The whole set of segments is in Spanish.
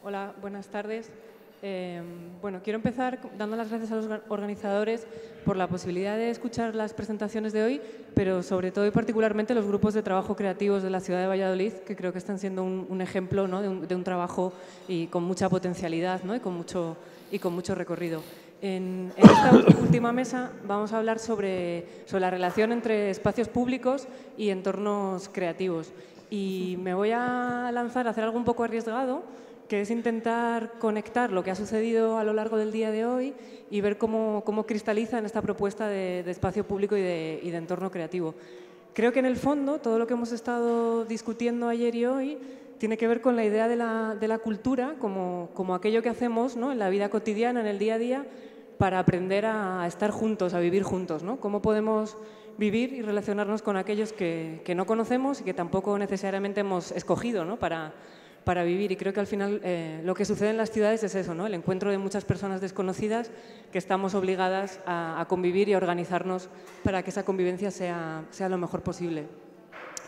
Hola, buenas tardes. Bueno, quiero empezar dando las gracias a los organizadores por la posibilidad de escuchar las presentaciones de hoy, pero sobre todo y particularmente los grupos de trabajo creativos de la ciudad de Valladolid, que creo que están siendo un ejemplo, ¿no?, de un trabajo y con mucha potencialidad, ¿no?, y con mucho recorrido. En esta última mesa vamos a hablar sobre la relación entre espacios públicos y entornos creativos. Y me voy a lanzar a hacer algo un poco arriesgado, que es intentar conectar lo que ha sucedido a lo largo del día de hoy y ver cómo cristaliza en esta propuesta de espacio público y de entorno creativo. Creo que en el fondo todo lo que hemos estado discutiendo ayer y hoy tiene que ver con la idea de la cultura como aquello que hacemos, ¿no?, en la vida cotidiana, en el día a día, para aprender a estar juntos, a vivir juntos, ¿no? Cómo podemos vivir y relacionarnos con aquellos que no conocemos y que tampoco necesariamente hemos escogido, ¿no?, para vivir. Y creo que al final lo que sucede en las ciudades es eso, ¿no?, el encuentro de muchas personas desconocidas que estamos obligadas a convivir y a organizarnos para que esa convivencia sea lo mejor posible.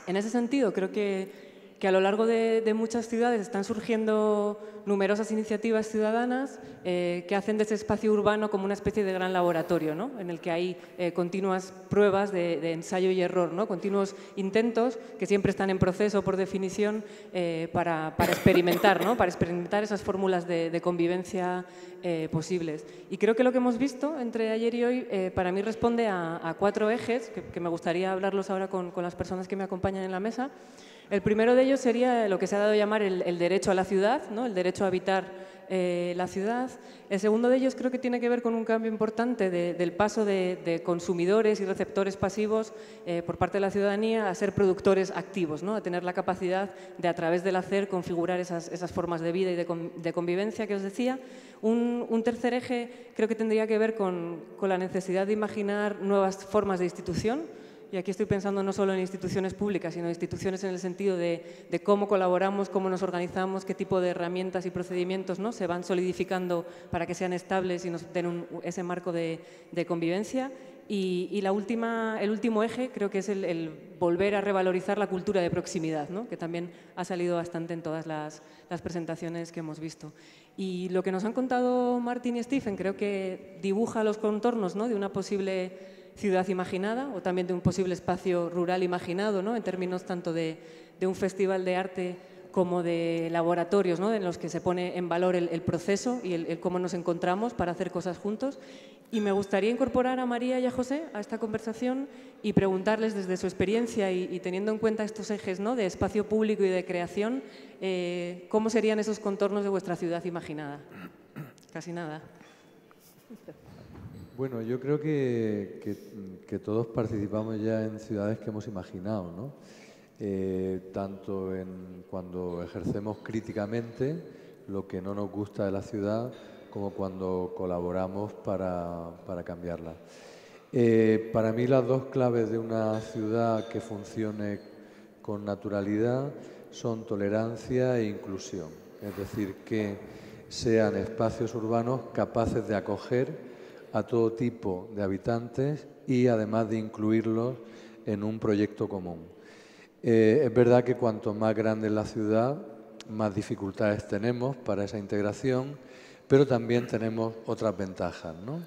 En ese sentido, creo que a lo largo de muchas ciudades están surgiendo numerosas iniciativas ciudadanas que hacen de ese espacio urbano como una especie de gran laboratorio, ¿no?, en el que hay continuas pruebas de ensayo y error, ¿no?, continuos intentos que siempre están en proceso, por definición, para experimentar, ¿no?, para experimentar esas fórmulas de convivencia posibles. Y creo que lo que hemos visto entre ayer y hoy para mí responde a 4 ejes que me gustaría hablarlos ahora con las personas que me acompañan en la mesa. El primero de ellos sería lo que se ha dado a llamar el derecho a la ciudad, ¿no?, el derecho a habitar la ciudad. El segundo de ellos creo que tiene que ver con un cambio importante del paso de consumidores y receptores pasivos por parte de la ciudadanía a ser productores activos, ¿no?, a tener la capacidad de, a través del hacer, configurar esas formas de vida y de convivencia que os decía. Un tercer eje creo que tendría que ver con la necesidad de imaginar nuevas formas de institución. Y aquí estoy pensando no solo en instituciones públicas, sino en instituciones en el sentido de cómo colaboramos, cómo nos organizamos, qué tipo de herramientas y procedimientos, ¿no?, se van solidificando para que sean estables y nos den ese marco de convivencia. Y el último eje creo que es el volver a revalorizar la cultura de proximidad, ¿no?, que también ha salido bastante en todas las presentaciones que hemos visto. Y lo que nos han contado Martín y Stephen creo que dibuja los contornos, ¿no?, de una posible ciudad imaginada o también de un posible espacio rural imaginado, ¿no?, en términos tanto de un festival de arte como de laboratorios, ¿no?, en los que se pone en valor el proceso y el cómo nos encontramos para hacer cosas juntos. Y me gustaría incorporar a María y a José a esta conversación y preguntarles desde su experiencia y teniendo en cuenta estos ejes, ¿no?, de espacio público y de creación, ¿cómo serían esos contornos de vuestra ciudad imaginada? Casi nada. Bueno, yo creo que todos participamos ya en ciudades que hemos imaginado, ¿no? Tanto cuando ejercemos críticamente lo que no nos gusta de la ciudad, como cuando colaboramos para cambiarla. Para mí las dos claves de una ciudad que funcione con naturalidad son tolerancia e inclusión, es decir, que sean espacios urbanos capaces de acoger a todo tipo de habitantes y además de incluirlos en un proyecto común. Es verdad que cuanto más grande es la ciudad, más dificultades tenemos para esa integración, pero también tenemos otras ventajas, ¿no?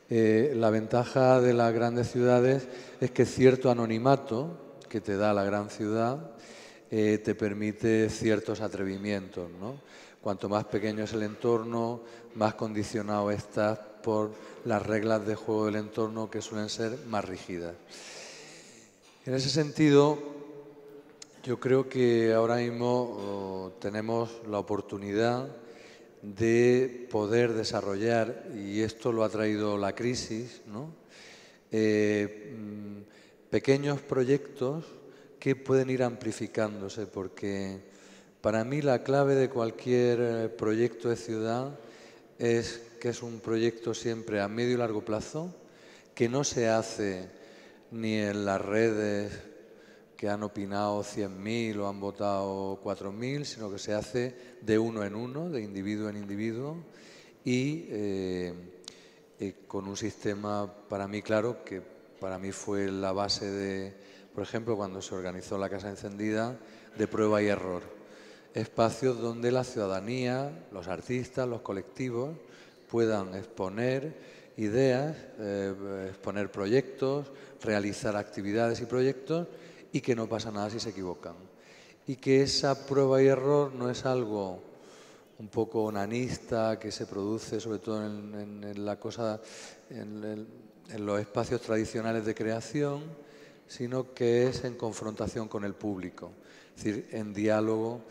La ventaja de las grandes ciudades es que cierto anonimato que te da la gran ciudad te permite ciertos atrevimientos, ¿no? Cuanto más pequeño es el entorno, más condicionado estás por las reglas de juego del entorno, que suelen ser más rígidas. En ese sentido, yo creo que ahora mismo tenemos la oportunidad de poder desarrollar, y esto lo ha traído la crisis, ¿no?, pequeños proyectos que pueden ir amplificándose, porque para mí la clave de cualquier proyecto de ciudad es que es un proyecto siempre a medio y largo plazo, que no se hace ni en las redes que han opinado 100.000 o han votado 4.000, sino que se hace de uno en uno, de individuo en individuo, y con un sistema, para mí, claro, que para mí fue la base de, por ejemplo, cuando se organizó la Casa Encendida, de prueba y error. espacios donde la ciudadanía, los artistas, los colectivos puedan exponer ideas, exponer proyectos, realizar actividades y proyectos, y que no pasa nada si se equivocan. Y que esa prueba y error no es algo un poco onanista que se produce sobre todo en los espacios tradicionales de creación, sino que es en confrontación con el público, es decir, en diálogo,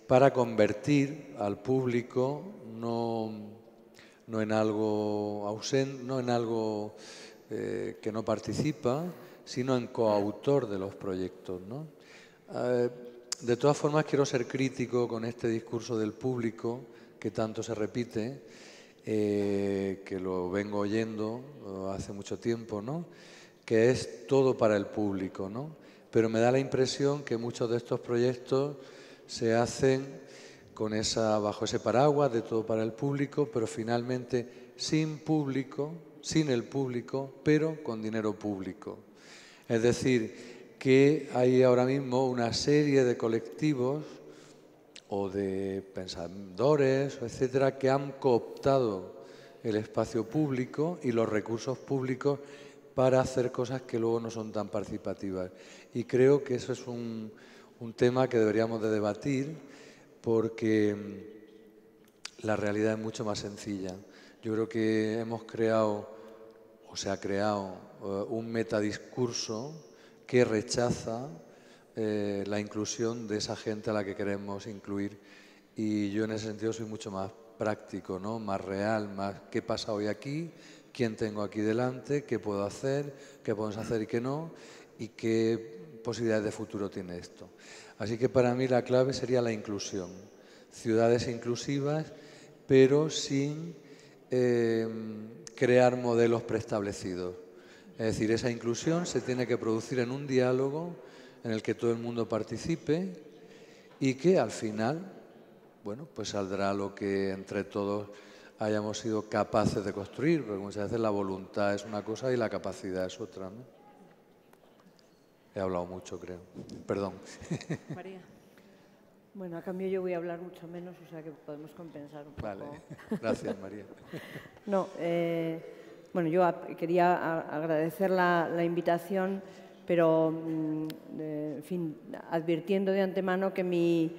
para convertir al público no en algo ausente, no en algo que no participa, sino en coautor de los proyectos, ¿no? De todas formas, quiero ser crítico con este discurso del público que tanto se repite, que lo vengo oyendo hace mucho tiempo, ¿no? Que es todo para el público, ¿no? Pero me da la impresión que muchos de estos proyectos se hacen bajo ese paraguas de todo para el público, pero finalmente sin público, sin el público, pero con dinero público. Es decir, que hay ahora mismo una serie de colectivos o de pensadores, etcétera, que han cooptado el espacio público y los recursos públicos para hacer cosas que luego no son tan participativas. Y creo que eso es un tema que deberíamos de debatir, porque la realidad es mucho más sencilla. Yo creo que hemos creado, o se ha creado, un metadiscurso que rechaza la inclusión de esa gente a la que queremos incluir. Y yo en ese sentido soy mucho más práctico, ¿no? Más real, más qué pasa hoy aquí, quién tengo aquí delante, qué puedo hacer, qué podemos hacer y qué no, y qué posibilidades de futuro tiene esto. Así que para mí la clave sería la inclusión. Ciudades inclusivas, pero sin crear modelos preestablecidos. Es decir, esa inclusión se tiene que producir en un diálogo en el que todo el mundo participe y que al final, bueno, pues saldrá lo que entre todos hayamos sido capaces de construir, porque muchas veces la voluntad es una cosa y la capacidad es otra, ¿no? He hablado mucho, creo. Perdón. María. Bueno, a cambio yo voy a hablar mucho menos, o sea que podemos compensar un poco. Vale, gracias, María. No, bueno, yo quería agradecer la invitación, pero, en fin, advirtiendo de antemano que mi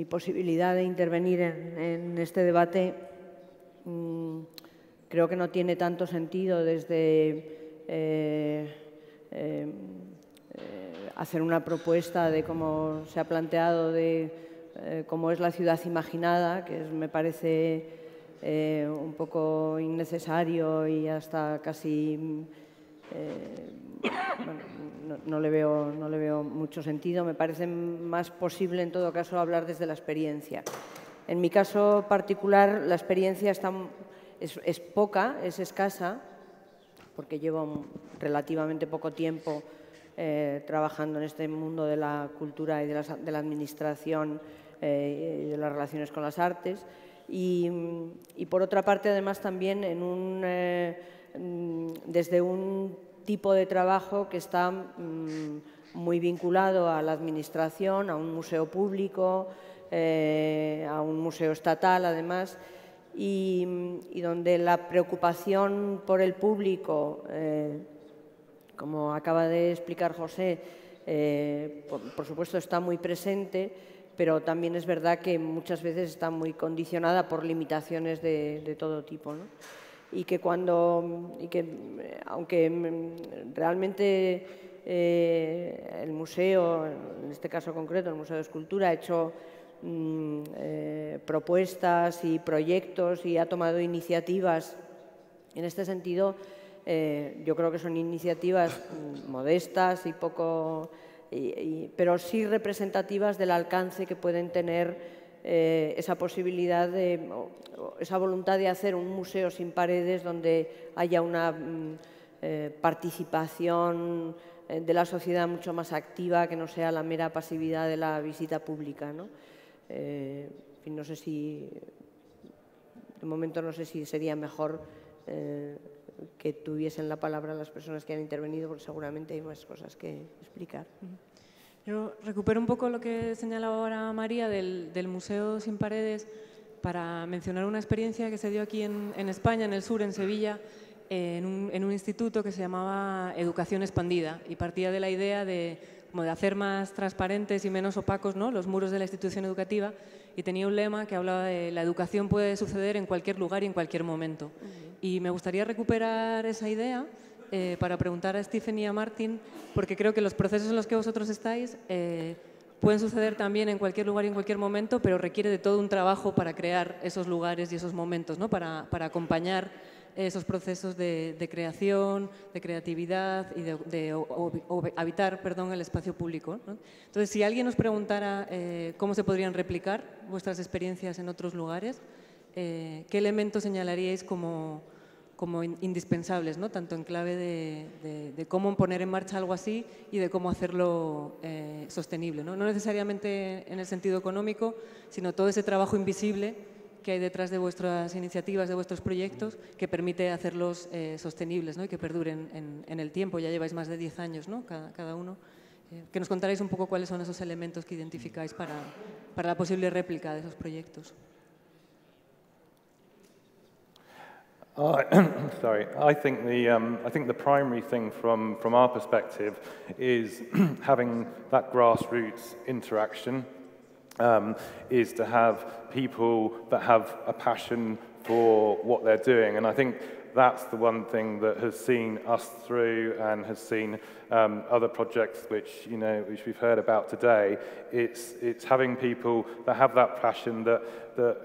posibilidad de intervenir en este debate creo que no tiene tanto sentido desde hacer una propuesta de cómo se ha planteado de cómo es la ciudad imaginada, que me parece un poco innecesario y hasta casi bueno, no le veo mucho sentido. Me parece más posible, en todo caso, hablar desde la experiencia. En mi caso particular, la experiencia es poca, es escasa, porque llevo relativamente poco tiempo trabajando en este mundo de la cultura y de la administración y de las relaciones con las artes. Y por otra parte, además, también desde un tipo de trabajo que está muy vinculado a la administración, a un museo público, a un museo estatal, además, y donde la preocupación por el público, como acaba de explicar José, por supuesto está muy presente, pero también es verdad que muchas veces está muy condicionada por limitaciones de todo tipo, ¿no? Y que aunque realmente el museo, en este caso concreto, el Museo de Escultura, ha hecho propuestas y proyectos y ha tomado iniciativas en este sentido, yo creo que son iniciativas modestas y poco, pero sí representativas del alcance que pueden tener esa posibilidad esa voluntad de hacer un museo sin paredes donde haya una participación de la sociedad mucho más activa, que no sea la mera pasividad de la visita pública, ¿no? En fin, no sé si, de momento no sé si sería mejor que tuviesen la palabra las personas que han intervenido, porque seguramente hay más cosas que explicar. Yo recupero un poco lo que señalaba ahora María del Museo Sin Paredes para mencionar una experiencia que se dio aquí en España, en el sur, en Sevilla, en un instituto que se llamaba Educación Expandida y partía de la idea de hacer más transparentes y menos opacos, ¿no?, los muros de la institución educativa, y tenía un lema que hablaba de la educación puede suceder en cualquier lugar y en cualquier momento. Y me gustaría recuperar esa idea para preguntar a Stephen y a Martin, porque creo que los procesos en los que vosotros estáis pueden suceder también en cualquier lugar y en cualquier momento, pero requiere de todo un trabajo para crear esos lugares y esos momentos, ¿no?, para acompañar esos procesos de creación, de creatividad y de habitar, el espacio público, ¿no? Entonces, si alguien nos preguntara cómo se podrían replicar vuestras experiencias en otros lugares, ¿qué elementos señalaríais como indispensables, ¿no?, tanto en clave de cómo poner en marcha algo así y de cómo hacerlo sostenible, ¿no? No necesariamente en el sentido económico, sino todo ese trabajo invisible que hay detrás de vuestras iniciativas, de vuestros proyectos, que permite hacerlos sostenibles, ¿no?, y que perduren en el tiempo. Ya lleváis más de 10 años, ¿no?, cada uno. Que nos contaréis un poco cuáles son esos elementos que identificáis para la posible réplica de esos proyectos. Sorry, I think the primary thing from our perspective is having that grassroots interaction, is to have people that have a passion for what they're doing, and I think that's the one thing that has seen us through and has seen other projects which we've heard about today. It's having people that have that passion that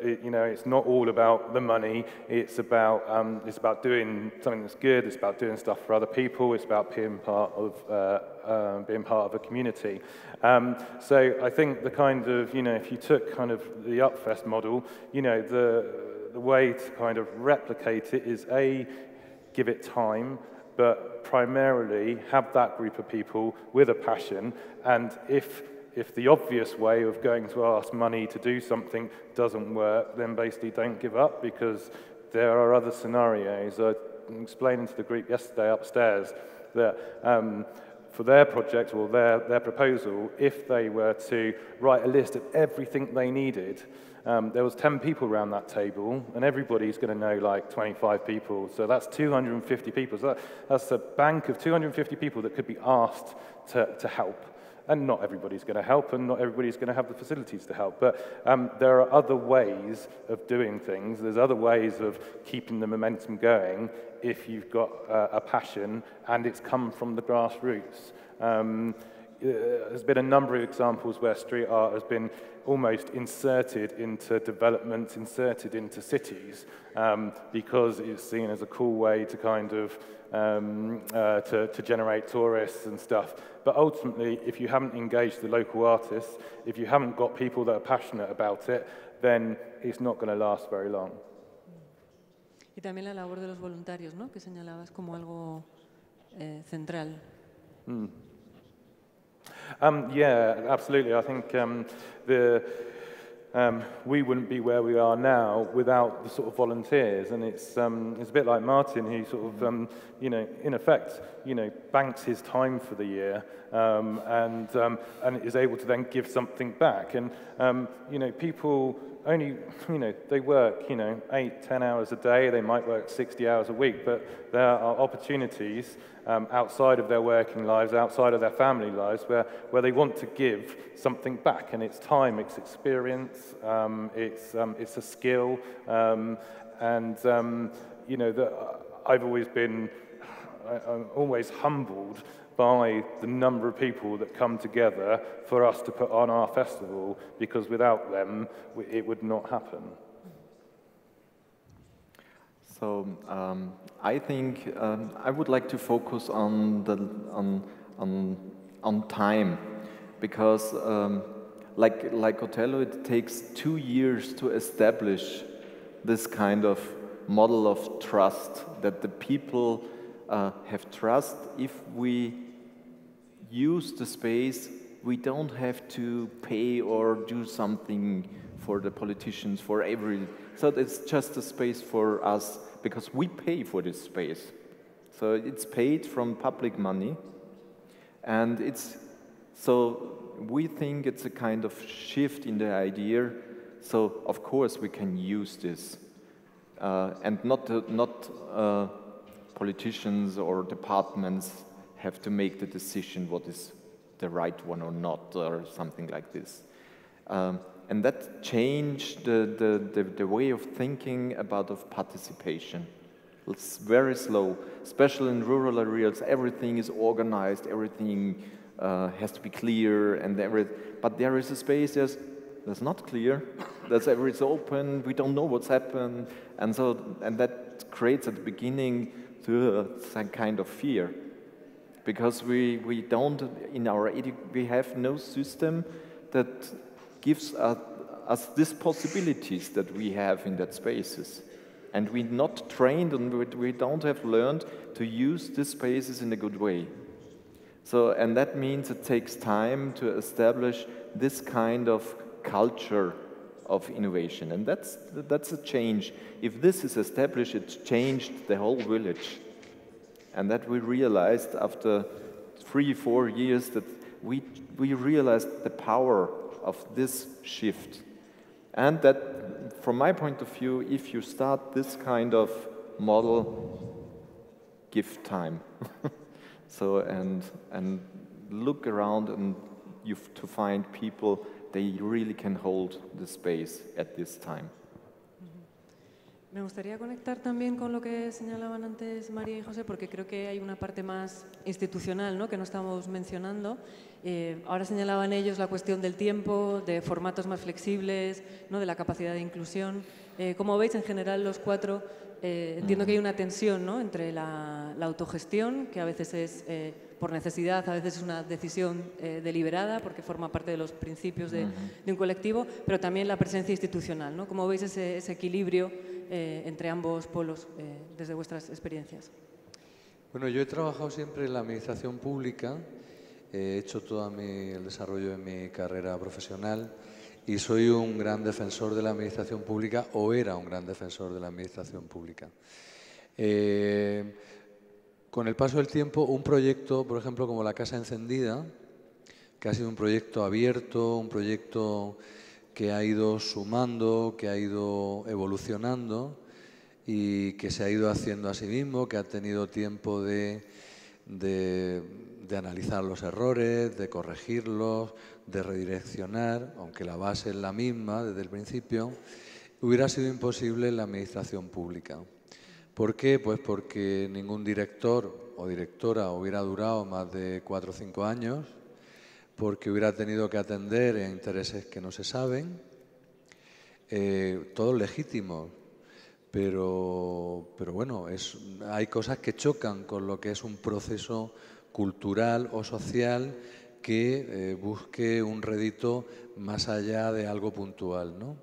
it's not all about the money. It's about doing something that's good. It's about doing stuff for other people. It's about being part of a community. So I think the kind of if you took kind of the Upfest model, the way to kind of replicate it is give it time, but primarily have that group of people with a passion. And if the obvious way of going to ask money to do something doesn't work, then basically don't give up, because there are other scenarios. I explained to the group yesterday upstairs that for their project or their proposal, if they were to write a list of everything they needed, there was 10 people around that table, and everybody's going to know like 25 people. So that's 250 people. So that's a bank of 250 people that could be asked to help. And not everybody's going to help, and not everybody's going to have the facilities to help. But there are other ways of doing things. There's other ways of keeping the momentum going if you've got a passion and it's come from the grassroots. There's been a number of examples where street art has been almost inserted into development, inserted into cities, because it's seen as a cool way to kind of to generate tourists and stuff. But ultimately, if you haven't engaged the local artists, if you haven't got people that are passionate about it, then it's not going to last very long. Y también la labor de los voluntarios, ¿no?, que señalabas como algo central. Yeah, absolutely. I think we wouldn't be where we are now without the sort of volunteers, and it's a bit like Martin, who sort of in effect banks his time for the year and is able to then give something back. And people only they work 8-10 hours a day. They might work 60 hours a week, but there are opportunities outside of their working lives, outside of their family lives, where they want to give something back, and it's time, it's experience, it's a skill, and I'm always humbled by the number of people that come together for us to put on our festival, because without them, it would not happen. So I think I would like to focus on time, because like Otello, it takes 2 years to establish this kind of model of trust, that the people have trust. If we use the space, we don't have to pay or do something for the politicians, for so it's just a space for us, because we pay for this space. So it's paid from public money, and it's so we think it's a kind of shift in the idea. So of course we can use this, and not politicians or departments have to make the decision what is the right one or not, or something like this. And that changed the way of thinking about of participation. It's very slow, especially in rural areas. Everything is organized, everything has to be clear, and but there is a space that's not clear. That's everything's open. We don't know what's happened, and that creates at the beginning some kind of fear, because we don't we have no system that gives us these possibilities that we have in that spaces. And we're not trained, and we don't have learned to use these spaces in a good way. So, and that means it takes time to establish this kind of culture of innovation. And that's a change. If this is established, it's changed the whole village. And that we realized after 3-4 years that we realized the power of this shift. And that, from my point of view, if you start this kind of model, give time. So, and look around and to find people, they really can hold the space at this time. Me gustaría conectar también con lo que señalaban antes María y José, porque creo que hay una parte más institucional, ¿no?, que no estamos mencionando. Ahora señalaban ellos la cuestión del tiempo, de formatos más flexibles, ¿no?, de la capacidad de inclusión. Como veis, en general, los cuatro, entiendo que hay una tensión, ¿no?, entre la autogestión, que a veces es por necesidad, a veces es una decisión deliberada, porque forma parte de los principios de un colectivo, pero también la presencia institucional, ¿no? ¿Cómo veis ese equilibrio entre ambos polos desde vuestras experiencias? Bueno, yo he trabajado siempre en la administración pública, he hecho todo el desarrollo de mi carrera profesional y soy un gran defensor de la administración pública, o era un gran defensor de la administración pública. Con el paso del tiempo, un proyecto, por ejemplo, como la Casa Encendida, que ha sido un proyecto abierto, un proyecto que ha ido sumando, que ha ido evolucionando y que se ha ido haciendo a sí mismo, que ha tenido tiempo de analizar los errores, de corregirlos, de redireccionar, aunque la base es la misma desde el principio, hubiera sido imposible en la administración pública. ¿Por qué? Pues porque ningún director o directora hubiera durado más de 4 o 5 años, porque hubiera tenido que atender a intereses que no se saben, todos legítimos, pero bueno, hay cosas que chocan con lo que es un proceso cultural o social que busque un rédito más allá de algo puntual, ¿no?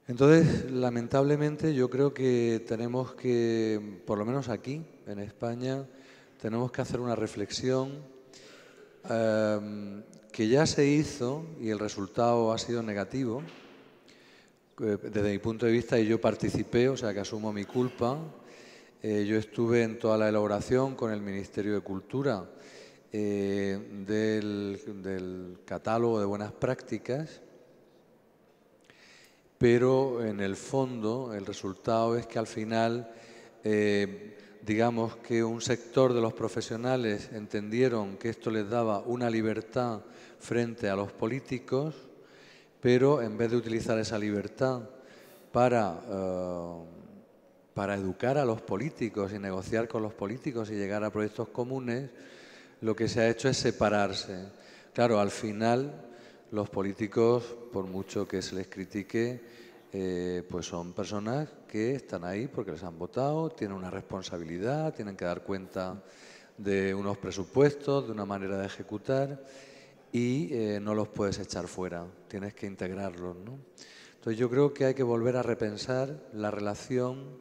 Entonces, lamentablemente, yo creo que tenemos que, por lo menos aquí, en España, tenemos que hacer una reflexión que ya se hizo y el resultado ha sido negativo desde mi punto de vista, y yo participé, o sea que asumo mi culpa. Yo estuve en toda la elaboración con el Ministerio de Cultura del catálogo de buenas prácticas, pero en el fondo el resultado es que al final digamos que un sector de los profesionales entendieron que esto les daba una libertad frente a los políticos, pero en vez de utilizar esa libertad para educar a los políticos y negociar con los políticos y llegar a proyectos comunes, lo que se ha hecho es separarse. Claro, al final los políticos, por mucho que se les critique, pues son personas que están ahí porque les han votado, tienen una responsabilidad, tienen que dar cuenta de unos presupuestos, de una manera de ejecutar, y no los puedes echar fuera, tienes que integrarlos, ¿no? Entonces yo creo que hay que volver a repensar la relación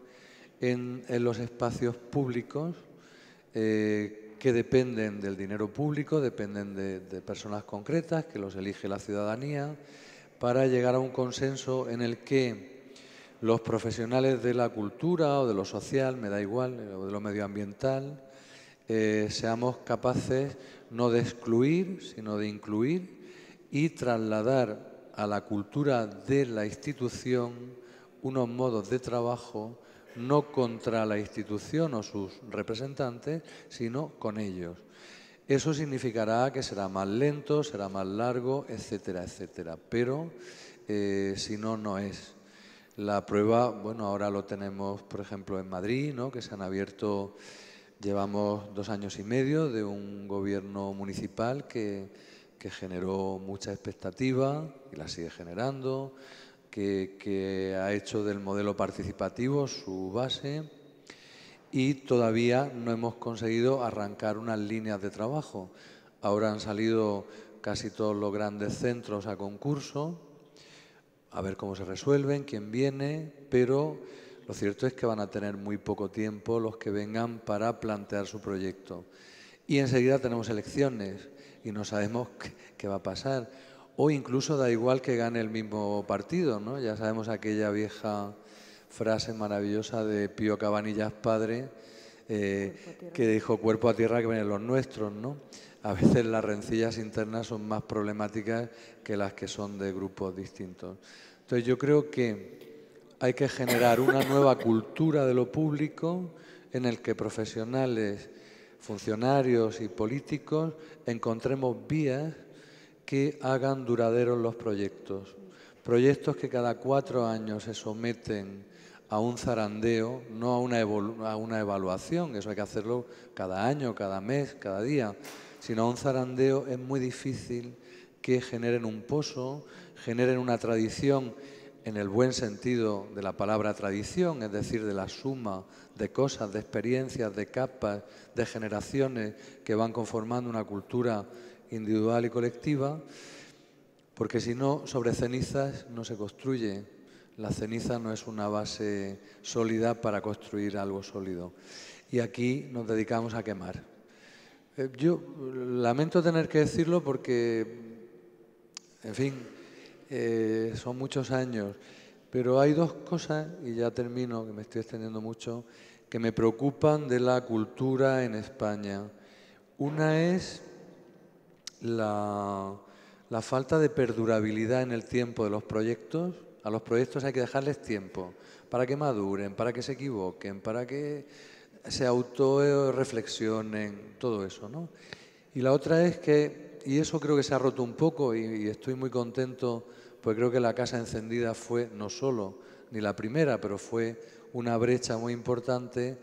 en los espacios públicos que dependen del dinero público, dependen de personas concretas que los elige la ciudadanía, para llegar a un consenso en el que los profesionales de la cultura o de lo social, me da igual, o de lo medioambiental, seamos capaces no de excluir, sino de incluir y trasladar a la cultura de la institución unos modos de trabajo no contra la institución o sus representantes, sino con ellos. Eso significará que será más lento, será más largo, etcétera, etcétera. Pero si no, no es. La prueba, bueno, ahora lo tenemos, por ejemplo, en Madrid, ¿no? Que se han abierto, llevamos 2 años y medio de un gobierno municipal que generó mucha expectativa y la sigue generando, que ha hecho del modelo participativo su base y todavía no hemos conseguido arrancar unas líneas de trabajo. Ahora han salido casi todos los grandes centros a concurso, a ver cómo se resuelven, quién viene, pero lo cierto es que van a tener muy poco tiempo los que vengan para plantear su proyecto. Y enseguida tenemos elecciones y no sabemos qué va a pasar. O incluso da igual que gane el mismo partido, ¿no? Ya sabemos aquella vieja frase maravillosa de Pío Cabanillas padre, que dijo cuerpo a tierra que vienen los nuestros, ¿no? A veces las rencillas internas son más problemáticas que las que son de grupos distintos. Entonces yo creo que hay que generar una nueva cultura de lo público en el que profesionales, funcionarios y políticos encontremos vías que hagan duraderos los proyectos. Proyectos que cada 4 años se someten a un zarandeo, no a una evaluación, eso hay que hacerlo cada año, cada mes, cada día, sino a un zarandeo. Es muy difícil que generen un pozo, generen una tradición en el buen sentido de la palabra tradición, es decir, de la suma de cosas, de experiencias, de capas, de generaciones que van conformando una cultura individual y colectiva, porque si no, sobre cenizas no se construye. La ceniza no es una base sólida para construir algo sólido. Y aquí nos dedicamos a quemar. Yo lamento tener que decirlo porque, en fin, son muchos años, pero hay 2 cosas, y ya termino, que me estoy extendiendo mucho, que me preocupan de la cultura en España. Una es la falta de perdurabilidad en el tiempo de los proyectos. A los proyectos hay que dejarles tiempo para que maduren, para que se equivoquen, para que se autorreflexionen, todo eso, ¿no? Y la otra es que, y eso creo que se ha roto un poco y estoy muy contento, pues creo que la Casa Encendida fue no solo ni la primera, pero fue una brecha muy importante,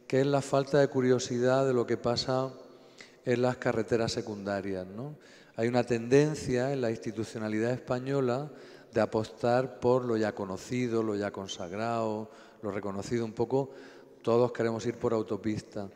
que es la falta de curiosidad de lo que pasa en las carreteras secundarias, ¿no? Hay una tendencia en la institucionalidad española de apostar por lo ya conocido, lo ya consagrado, lo reconocido un poco. Todos queremos ir por autopista.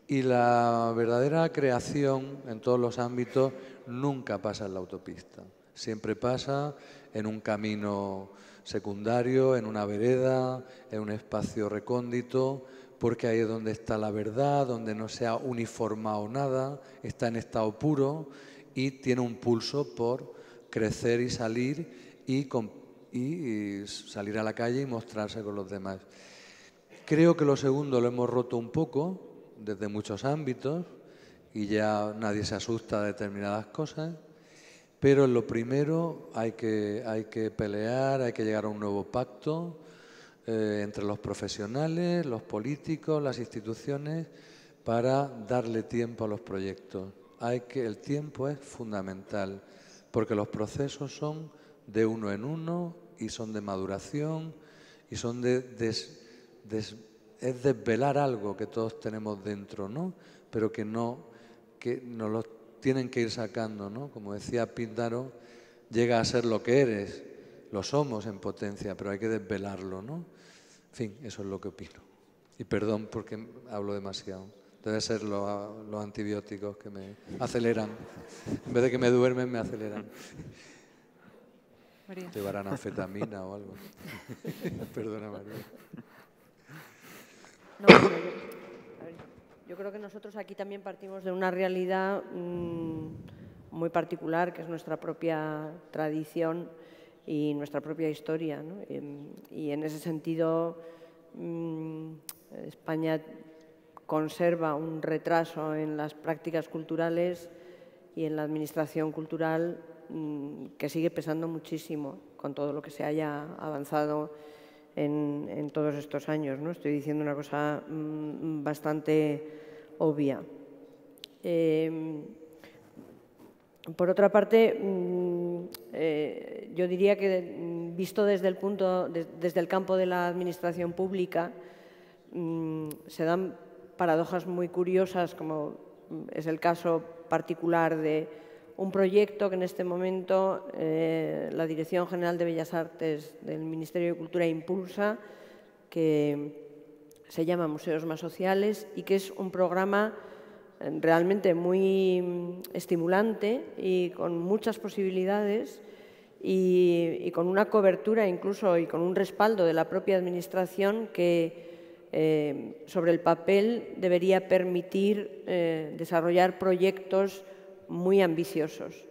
Y la verdadera creación en todos los ámbitos nunca pasa en la autopista. Siempre pasa en un camino secundario, en una vereda, en un espacio recóndito, porque ahí es donde está la verdad, donde no se ha uniformado nada, está en estado puro y tiene un pulso por crecer y salir y salir a la calle y mostrarse con los demás. Creo que lo segundo lo hemos roto un poco desde muchos ámbitos y ya nadie se asusta de determinadas cosas, pero en lo primero hay que pelear, hay que llegar a un nuevo pacto entre los profesionales, los políticos, las instituciones, para darle tiempo a los proyectos. El tiempo es fundamental, porque los procesos son de uno en uno y son de maduración y son es desvelar algo que todos tenemos dentro, ¿no? Pero que nos lo tienen que ir sacando, ¿no? Como decía Píndaro, llega a ser lo que eres, lo somos en potencia, pero hay que desvelarlo, ¿no? En fin, eso es lo que opino. Y perdón porque hablo demasiado. Debe ser los antibióticos que me aceleran. En vez de que me duermen, me aceleran. María. Llevarán anfetamina o algo. Perdona, María. No, bueno, yo creo que nosotros aquí también partimos de una realidad muy particular, que es nuestra propia tradición y nuestra propia historia, ¿no? Y en ese sentido, España conserva un retraso en las prácticas culturales y en la administración cultural que sigue pesando muchísimo con todo lo que se haya avanzado en todos estos años, ¿no? Estoy diciendo una cosa bastante obvia. Por otra parte, yo diría que visto desde el campo de la administración pública, se dan paradojas muy curiosas, como es el caso particular de un proyecto que en este momento la Dirección General de Bellas Artes del Ministerio de Cultura impulsa, que se llama Museos Más Sociales y que es un programa realmente muy estimulante y con muchas posibilidades y con una cobertura incluso y con un respaldo de la propia Administración que sobre el papel debería permitir desarrollar proyectos muy ambiciosos.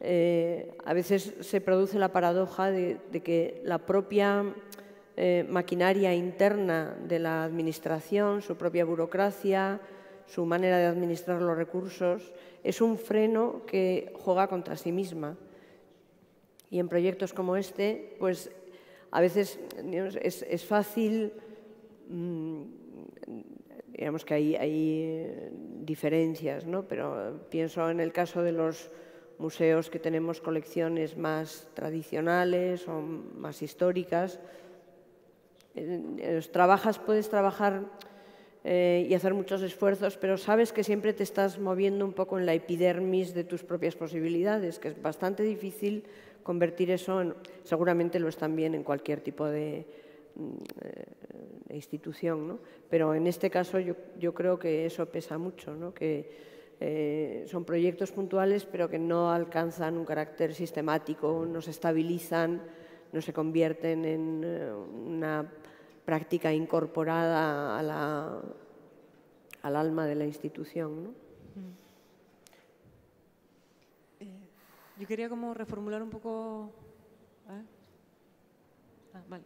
A veces se produce la paradoja de que la propia maquinaria interna de la Administración, su propia burocracia, su manera de administrar los recursos, es un freno que juega contra sí misma. Y en proyectos como este, pues a veces digamos, es fácil, digamos que hay diferencias, ¿no? Pero pienso en el caso de los museos que tenemos colecciones más tradicionales o más históricas. Puedes trabajar y hacer muchos esfuerzos, pero sabes que siempre te estás moviendo un poco en la epidermis de tus propias posibilidades, que es bastante difícil convertir eso en, seguramente lo es también en cualquier tipo de institución, ¿no? Pero en este caso yo creo que eso pesa mucho, ¿no? Que son proyectos puntuales pero que no alcanzan un carácter sistemático, no se estabilizan, no se convierten en una práctica incorporada al alma de la institución, ¿no? Yo quería como reformular un poco... vale.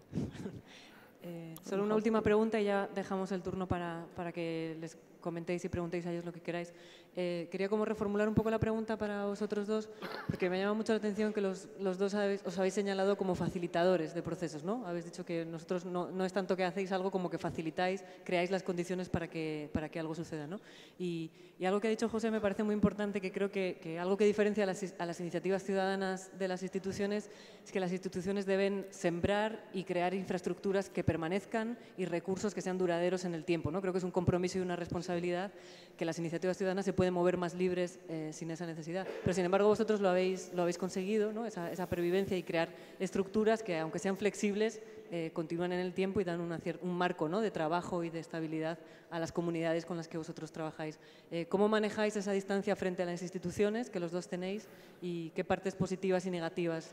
Solo una última pregunta y ya dejamos el turno para que les comentéis y preguntéis a ellos lo que queráis. Quería como reformular un poco la pregunta para vosotros dos, porque me llama mucho la atención que los dos os habéis señalado como facilitadores de procesos, ¿no? Habéis dicho que nosotros no es tanto que hacéis algo como que facilitáis, creáis las condiciones para que algo suceda, ¿no? Y algo que ha dicho José me parece muy importante, que creo que algo que diferencia a las iniciativas ciudadanas de las instituciones es que las instituciones deben sembrar y crear infraestructuras que permanezcan y recursos que sean duraderos en el tiempo, ¿no? Creo que es un compromiso y una responsabilidad que las iniciativas ciudadanas se pueden mover más libres sin esa necesidad. Pero sin embargo vosotros lo habéis conseguido, ¿no? Esa pervivencia y crear estructuras que aunque sean flexibles continúan en el tiempo y dan un marco, ¿no? De trabajo y de estabilidad a las comunidades con las que vosotros trabajáis. ¿Cómo manejáis esa distancia frente a las instituciones que los dos tenéis y qué partes positivas y negativas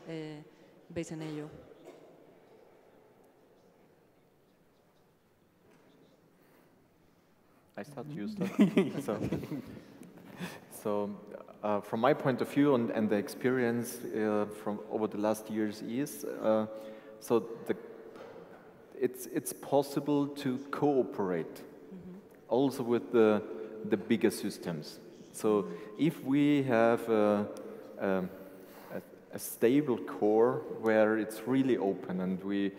veis en ello? I start, you start. From my point of view and the experience from over the last years is, it's possible to cooperate also with the bigger systems. So if we have a stable core where it's really open and we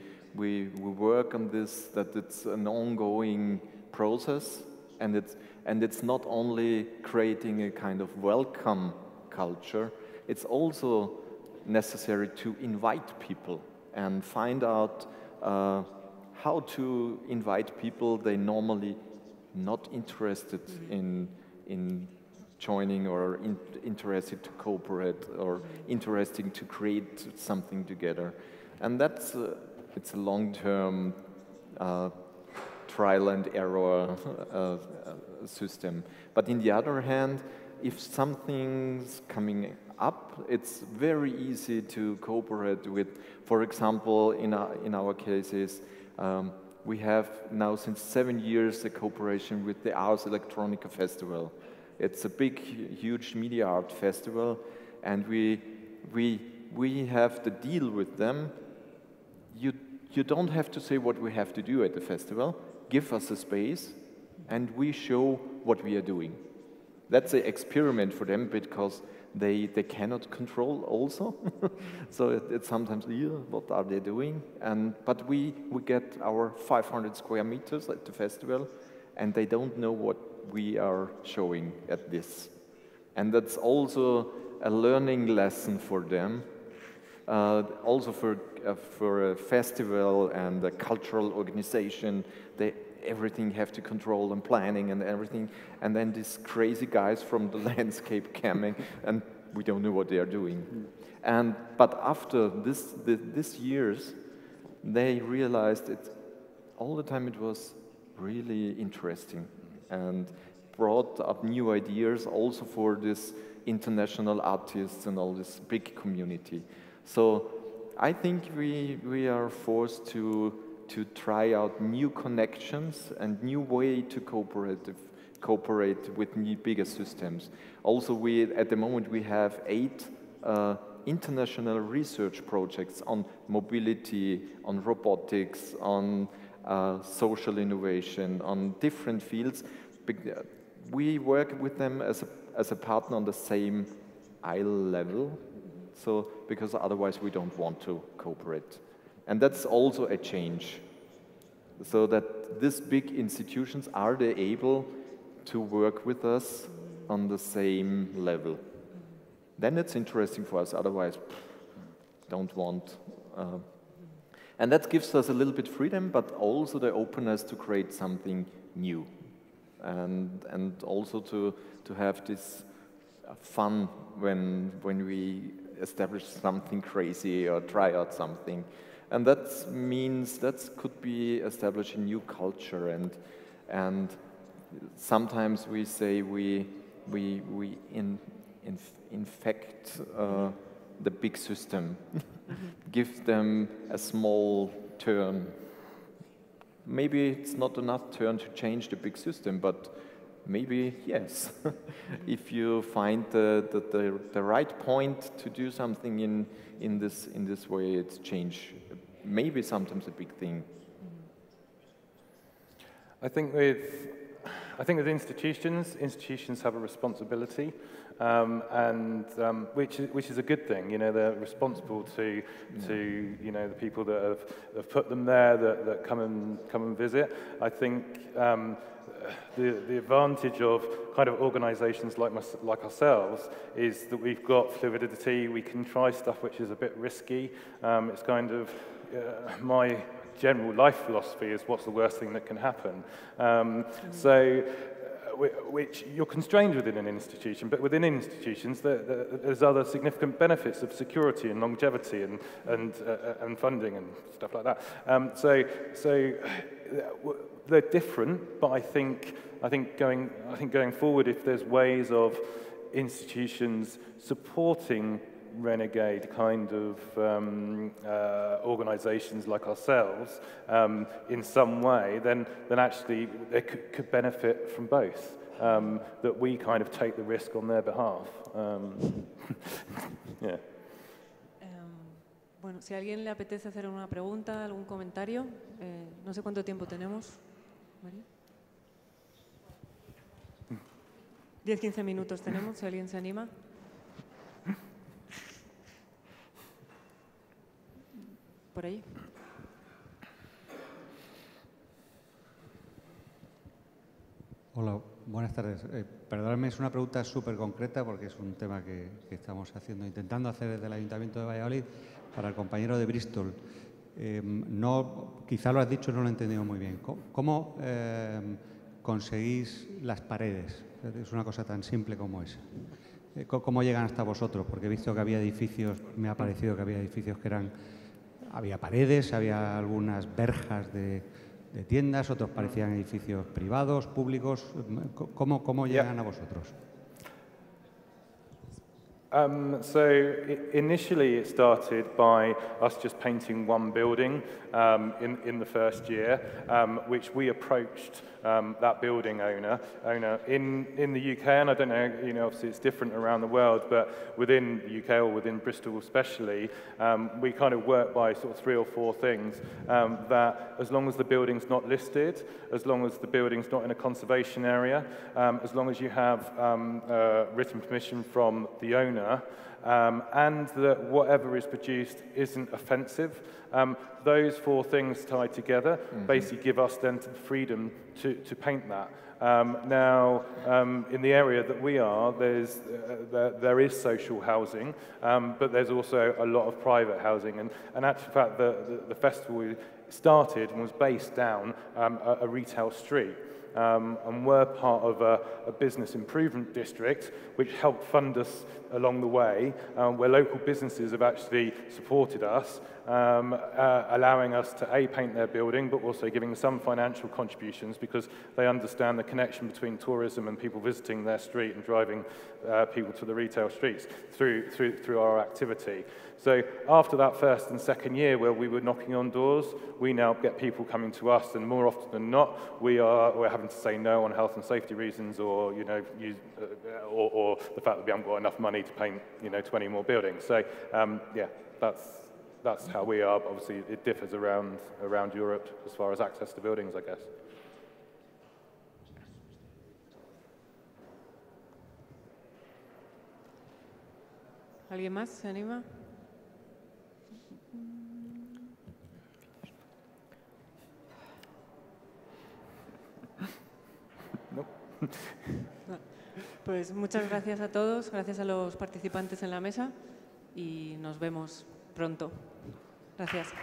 work on this, that it's an ongoing process. And it's not only creating a kind of welcome culture, it's also necessary to invite people and find out how to invite people they normally not interested in joining or interested to cooperate or interesting to create something together. And that's it's a long-term trial and error system. But in the other hand, if something's coming up, it's very easy to cooperate with. For example, in our cases, we have now since 7 years a cooperation with the Ars Electronica Festival. It's a big, huge media art festival, and we have the deal with them. You don't have to say what we have to do at the festival. Give us a space, and we show what we are doing. That's an experiment for them because they cannot control also. So it's sometimes, yeah, what are they doing? But we get our 500 square meters at the festival, and they don't know what we are showing at this. And that's also a learning lesson for them. Also for a festival and a cultural organization, everything have to control and planning and everything. And then these crazy guys from the landscape coming, and we don't know what they are doing. But after this years, they realized all the time it was really interesting and brought up new ideas also for this international artists and all this big community. So I think we are forced to try out new connections and new way to cooperate with new bigger systems. Also, at the moment we have 8 international research projects on mobility, on robotics, on social innovation, on different fields. We work with them as a partner on the same eye level. So, because otherwise we don't want to cooperate. And that's also a change. So that these big institutions, are they able to work with us on the same level? Then it's interesting for us, otherwise don't want. And that gives us a little bit freedom, but also the openness to create something new. And also to have this fun when we establish something crazy or try out something. And that means that could be establishing a new culture, and sometimes we say we infect the big system, give them a small turn. Maybe it's not enough turn to change the big system, but maybe yes. If you find the right point to do something in this way, it's change. Maybe sometimes a big thing. I think with institutions have a responsibility, which is a good thing. You know, they're responsible to you know, the people that have put them there, that come and visit. I think the advantage of kind of organisations like ourselves is that we've got fluidity. We can try stuff which is a bit risky. It's kind of my general life philosophy is what's the worst thing that can happen. Which you're constrained within an institution, but within institutions there's other significant benefits of security and longevity and funding and stuff like that. So they're different, but I think going forward, if there's ways of institutions supporting renegade kind of organisations like ourselves in some way, then actually they could benefit from both. That we kind of take the risk on their behalf. Yeah. Bueno, si a alguien le apetece hacer una pregunta, algún comentario, no sé cuánto tiempo tenemos. María. 10-15 minutos tenemos, si alguien se anima. Por ahí. Hola, buenas tardes. Perdóname, es una pregunta súper concreta porque es un tema que estamos intentando hacer desde el Ayuntamiento de Valladolid para el compañero de Bristol. Quizá lo has dicho, no lo he entendido muy bien. ¿Cómo conseguís las paredes? Es una cosa tan simple como esa. ¿Cómo llegan hasta vosotros? Porque he visto que había edificios, me ha parecido que había edificios que había paredes, había algunas verjas de tiendas, otros parecían edificios privados, públicos. ¿Cómo llegan a vosotros? Initially it started by us just painting one building in the first year, which we approached that building owner in the UK, and I don't know, obviously it's different around the world, but within the UK or within Bristol especially, we kind of work by sort of 3 or 4 things, that as long as the building's not listed, as long as the building's not in a conservation area, as long as you have written permission from the owner, and that whatever is produced isn't offensive. Those 4 things tied together basically give us then the freedom to paint that. Now, in the area that we are, there is social housing, but there's also a lot of private housing. And actually, in fact, the festival started and was based down a retail street. And we're part of a business improvement district which helped fund us along the way, where local businesses have actually supported us, allowing us to paint their building, but also giving some financial contributions because they understand the connection between tourism and people visiting their street and driving people to the retail streets through our activity. So after that first and second year where we were knocking on doors, we now get people coming to us, and more often than not, we're having to say no on health and safety reasons, or or the fact that we haven't got enough money to paint 20 more buildings. So yeah, that's how we are. But obviously, it differs around Europe as far as access to buildings, I guess. ¿Alguien más se anima? Pues muchas gracias a todos, gracias a los participantes en la mesa y nos vemos pronto. Gracias.